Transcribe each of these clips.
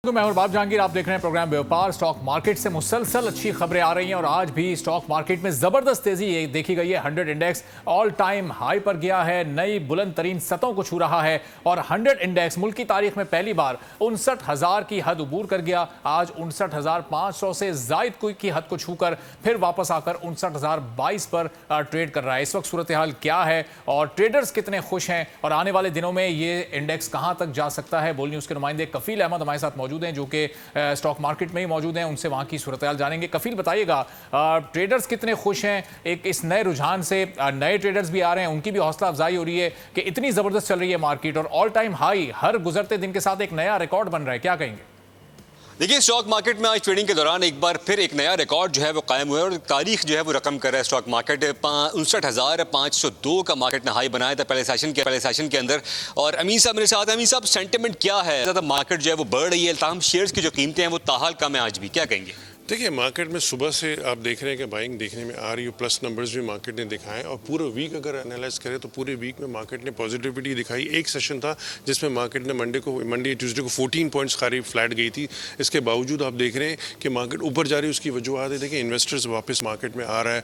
तो मैं और बाब जहांगीर, आप देख रहे हैं प्रोग्राम व्यापार। स्टॉक मार्केट से मुसलसल अच्छी खबरें आ रही हैं और आज भी स्टॉक मार्केट में जबरदस्त तेजी देखी गई है। 100 इंडेक्स ऑल टाइम हाई पर गया है, नई बुलंद तरीन सतहों को छू रहा है और 100 इंडेक्स मुल्क की तारीख में पहली बार 59,000 की हद अबूर कर गया। आज 59,500 से जायद की हद को छूकर फिर वापस आकर 59,022 पर ट्रेड कर रहा है। इस वक्त सूरत हाल क्या है और ट्रेडर्स कितने खुश हैं और आने वाले दिनों में ये इंडेक्स कहां तक जा सकता है, बोल न्यूज के नुमाइंदे कफील अहमद हमारे साथ मौजूद हैं जो कि स्टॉक मार्केट में ही मौजूद हैं। उनसे वहां की सूरत-ए-हाल जानेंगे। कफील, बताइएगा ट्रेडर्स कितने खुश हैं एक इस नए रुझान से? नए ट्रेडर्स भी आ रहे हैं, उनकी भी हौसला अफजाई हो रही है कि इतनी जबरदस्त चल रही है मार्केट और ऑल टाइम हाई हर गुजरते दिन के साथ एक नया रिकॉर्ड बन रहा है, क्या कहेंगे? देखिए, स्टॉक मार्केट में आज ट्रेडिंग के दौरान एक बार फिर एक नया रिकॉर्ड जो है वो कायम हुआ है और तारीख जो है वो रकम कर रहा है। स्टॉक मार्केट 59,502 का मार्केट ने हाई बनाया था पहले सेशन के अंदर। और अमीन साहब मेरे साथ। अमीन साहब, सेंटिमेंट क्या है? ज़्यादा मार्केट जो है वो बढ़ रही है, ताहम शेयर्स की जो कीमतें हैं वो ताहाल कम है आज भी, क्या कहेंगे? देखिए, मार्केट में सुबह से आप देख रहे हैं कि बाइंग देखने में आ रही है, प्लस नंबर्स भी मार्केट ने दिखाए और पूरा वीक अगर एनालाइज करें तो पूरे वीक में मार्केट ने पॉजिटिविटी दिखाई। एक सेशन था जिसमें मार्केट ने मंडे ट्यूसडे को 14 पॉइंट्स खारी फ्लैट गई थी। इसके बावजूद आप देख रहे हैं कि मार्केट ऊपर जा रही है। उसकी वजूहत है, देखिए, इन्वेस्टर्स वापस मार्केट में आ रहा है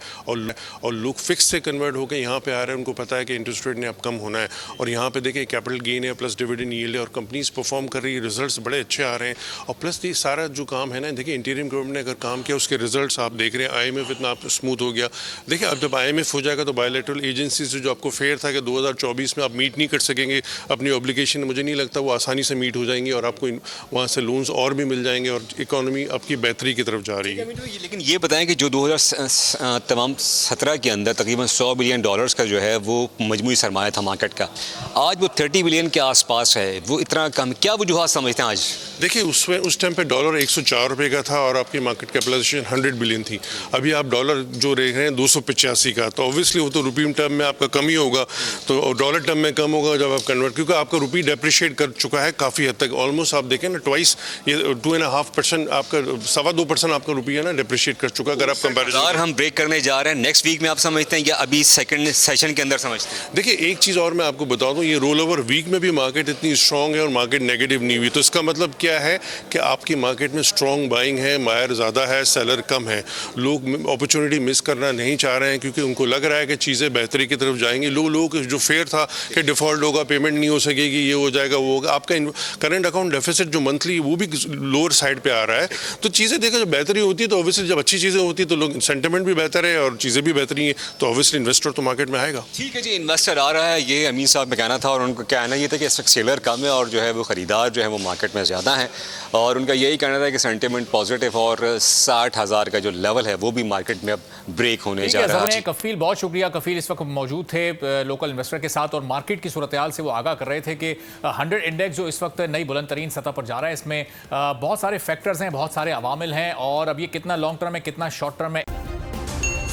और लोग फिक्स से कन्वर्ट होकर यहाँ पे आ रहे हैं। उनको पता है कि इंटरेस्ट रेट ने अब कम होना है और यहाँ पे देखिए कैपिटल गेन है, प्लस डिविडेंड यील्ड है और कंपनीज परफॉर्म कर रही है, रिजल्ट्स बड़े अच्छे आ रहे हैं। और प्लस ये सारा जो काम है ना, देखिए, इंटीरियम गवर्नमेंट ने अगर काम किया उसके रिजल्ट्स आप देख रहे हैं। आईएमएफ इतना आप स्मूथ हो गया। देखिए, अब जब आईएमएफ हो जाएगा तो बायलैटरल एजेंसी से जो आपको फेयर था कि 2024 में आप मीट नहीं कर सकेंगे अपनी ऑब्लिगेशन, मुझे नहीं लगता वो आसानी से मीट हो जाएंगी और आपको वहाँ से लोन्स और भी मिल जाएंगे और इकोनॉमी आपकी बेहतरी की तरफ जा रही है। लेकिन ये बताएं कि जो 2017 के अंदर तकरीबन $100 बिलियन का जो है वो मजमूई सरमाया था मार्केट का, आज वो 30 बिलियन के आसपास है। वो इतना कम, क्या वजूहत समझते हैं आज? देखिए, उस टाइम पे डॉलर 104 रुपये का था और आपकी मार्केट कैपिटलाइजेशन 100 बिलियन थी। अभी आप डॉलर जो देख रहे हैं 285 का, तो ऑब्वियसली वो तो रुपी टर्म में आपका कम ही होगा, तो डॉलर टर्म में कम होगा जब आप कन्वर्ट, क्योंकि आपका रुपी डेप्रिशिएट कर चुका है काफ़ी हद तक। ऑलमोस्ट आप देखें ना, ट्वाइस, ये 2.5% आपका 2.25% आपका रुपया ना डेप्रिशिएट कर चुका है अगर आप कंपेरिजन। हम ब्रेक करने जा रहे हैं नेक्स्ट वीक में, आप समझते हैं या अभी सेकंड सेशन के अंदर समझते हैं? देखिए, एक चीज़ और मैं आपको बता दूं, ये रोल ओवर वीक में भी मार्केट इतनी स्ट्रांग है और मार्केट नेगेटिव नहीं हुई, तो इसका मतलब क्या है कि आपकी मार्केट में स्ट्रांग बाइंग है, बायर ज़्यादा है, सेलर कम है। लोग अपॉर्चुनिटी मिस करना नहीं चाह रहे हैं क्योंकि उनको लग रहा है कि चीज़ें बेहतरी की तरफ जाएंगी। लोग जो फेयर था कि डिफ़ॉल्ट होगा, पेमेंट नहीं हो सकेगी, ये हो जाएगा, वो होगा, आपका करंट अकाउंट डेफिसिट जो मंथली वो भी लोअर साइड पे आ रहा है। तो चीज़ें देखो, जब बेहतरी होती है तो ऑब्वियसली जब अच्छी चीज़ें होती है तो लोग सेंटिमेंट भी बेहतर है और चीज़ें भी बेहतरी हैं, तो ऑब्वियसली इन्वेस्टर तो मार्केट में आएगा। ठीक है जी, इन्वेस्टर आ रहा है, ये अमीन साहब में कहना था और उनका कहना ये था कि इस वक्त सेलर कम है और जो है वो ख़रीदार जो है वो मार्केट में ज़्यादा है और उनका यही कहना था कि सेंटिमेंट पॉजिटिव और 60,000 का जो लेवल है वो भी मार्केट में अब ब्रेक होने जा रहा है। कफील, बहुत शुक्रिया। कफील इस वक्त मौजूद थे लोकल इन्वेस्टर के साथ और मार्केट की सूरत-ए-हाल से वो आगाह कर रहे थे कि 100 इंडेक्स जो इस वक्त नई बुलंद तरीन सतह पर जा रहा है, इसमें बहुत सारे फैक्टर्स हैं, बहुत सारे अवामिल हैं और अब ये कितना लॉन्ग टर्म है, कितना शॉर्ट टर्म है।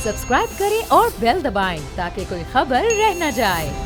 सब्सक्राइब करें और बेल दबाएं ताकि कोई खबर रह न जाए।